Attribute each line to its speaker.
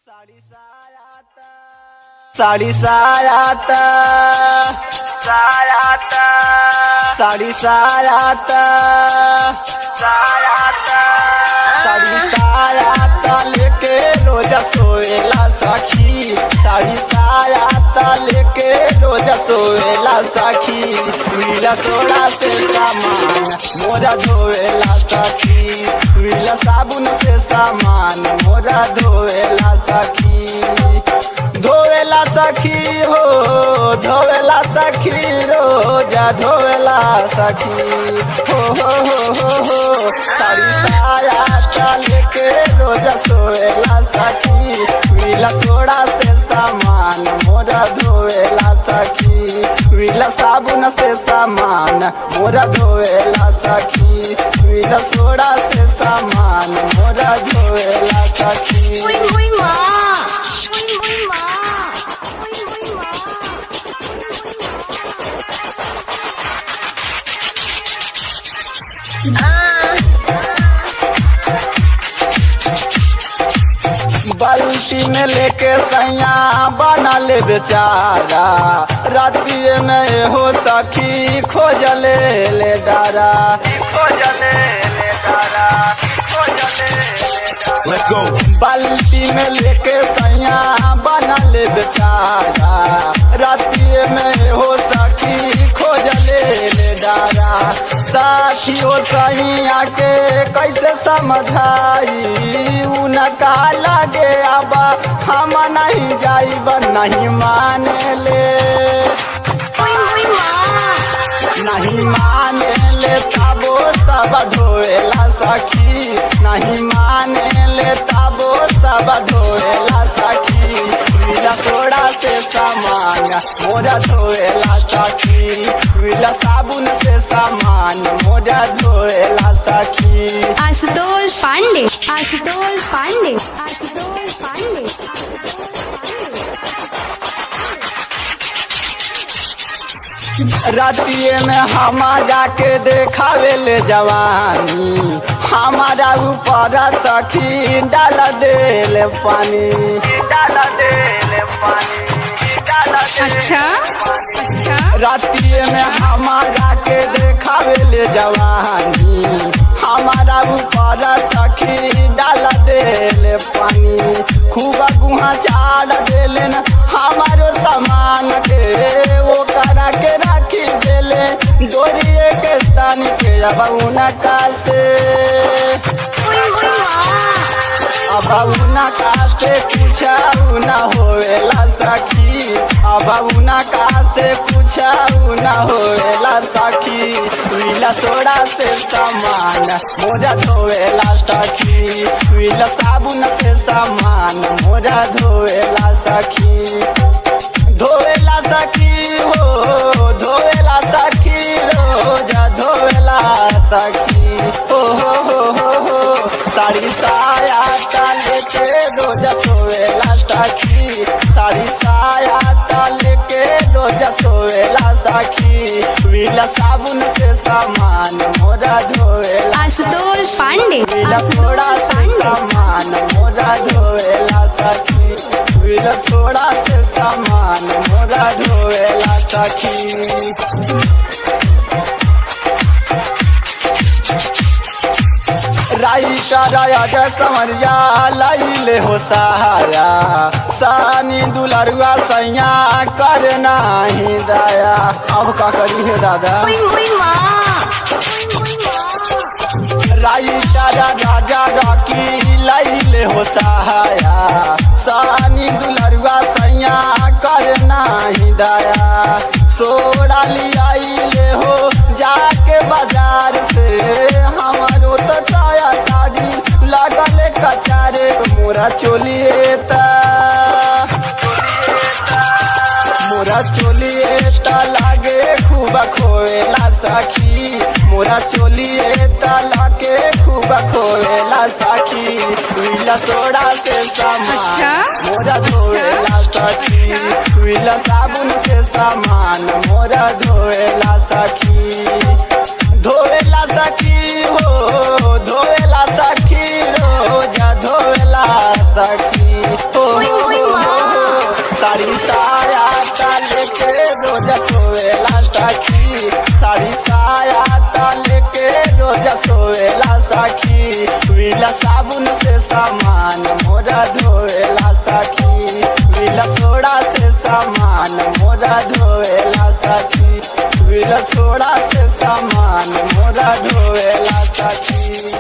Speaker 1: साड़ी सायात साड़ी सायात लेके रोजा सोएला सखी। साड़ी सायात लेके रोजा सोएला सखी। मिला सोड़ा से सामान मोरा धोएला सखी। मिला साबुन से सामान मोरा धोएला सखी। धोवेला सखी हो धोवेला सखी रोजा धोवेला सखी हो। साड़ी सायात लेके रोजा सोएला सखी। मिला सोड़ा से सामान मोरा धोवेला सखी। मिला साबुन से सामान मोरा धोवेला सखी। मिला सोड़ा से सामान मोरा धोवेला सखी। बाल्टी में लेके सैया बना ले बेचारा। रातिए में हो सखी खोजले ले डारा। बाल्टी में लेके सैया बना ले बेचारा। रातिए में हो सखी खोजले ले डारा। साथी हो सैया के कैसे समझाई उनका लगे अब हम नहीं जाइब नहीं माने ले। नहीं माने ले तबो सब धोएला सखी। नहीं माने ले तबो सब धोएला सखी। मिला सोड़ा से सामान मोरा धोएला सखी। मिला साबुन से सामान मोरा धोएला सखी।
Speaker 2: आशुतोष पांडे
Speaker 1: रातिए में हमारा के देखावे ले जवानी। हमारा ऊपर सखी डाल देले पानी।
Speaker 2: अच्छा
Speaker 1: रातिए में हमारा के देखावे ले जवानी। हमारा ऊपर सखी डाल देले पानी। खूब गुहा चाल देले न हमारो सामान के वो करा के राखी देले। डोरिए के स्थान के अब उनका से अब उनका से पूछाऊ न होएला सखी। अब उनका से पूछाऊ न होएला सखी। मिला सोड़ा से सामान मोरा धोएला सखी। मिला साबुन से सामान मोरा धोएला सखी। धोएला सखी हो धोएला सखी रोजा धोएला सखी हो। साड़ी सायात लेके रोजा सोएला सखी। साड़ी सायात लेके रोजा सोएला सखी। मिला साबुन से सामान मोरा धोएला।
Speaker 2: आशुतोष पांडे
Speaker 1: मिला सोड़ा से सामान मोरा धोएला सखी। मिला सोड़ा से सामान मोरा धोएला सखी। राइटर राजा समरिया लाइले हो सहारा। सानी दुलरुआ सैया कर नाही दया। अब का करी है दादा। राइटर राजा रॉकी लाइले हो सहाया। सानी दुलरुआ सैया कर नाही दया। सोड़ा लियाइले हो जाके बाजार से। हमारो तो ताया साड़ी लगल कचारे मोरा चोलिएता। मोरा चोलिएता लागे खूब खोएला सखी। मोरा चोलिएता लागे खूब खोएला सखी। मिला सोड़ा से सामान मोरा धोएला सखी। मिला साबुन से सामान मोरा धोएला सखी। धोएला सखी हो धोएला सखी रोजा धोएला सखी हो। गइल थोड़ा से सामान मोरा धोवेला सखी।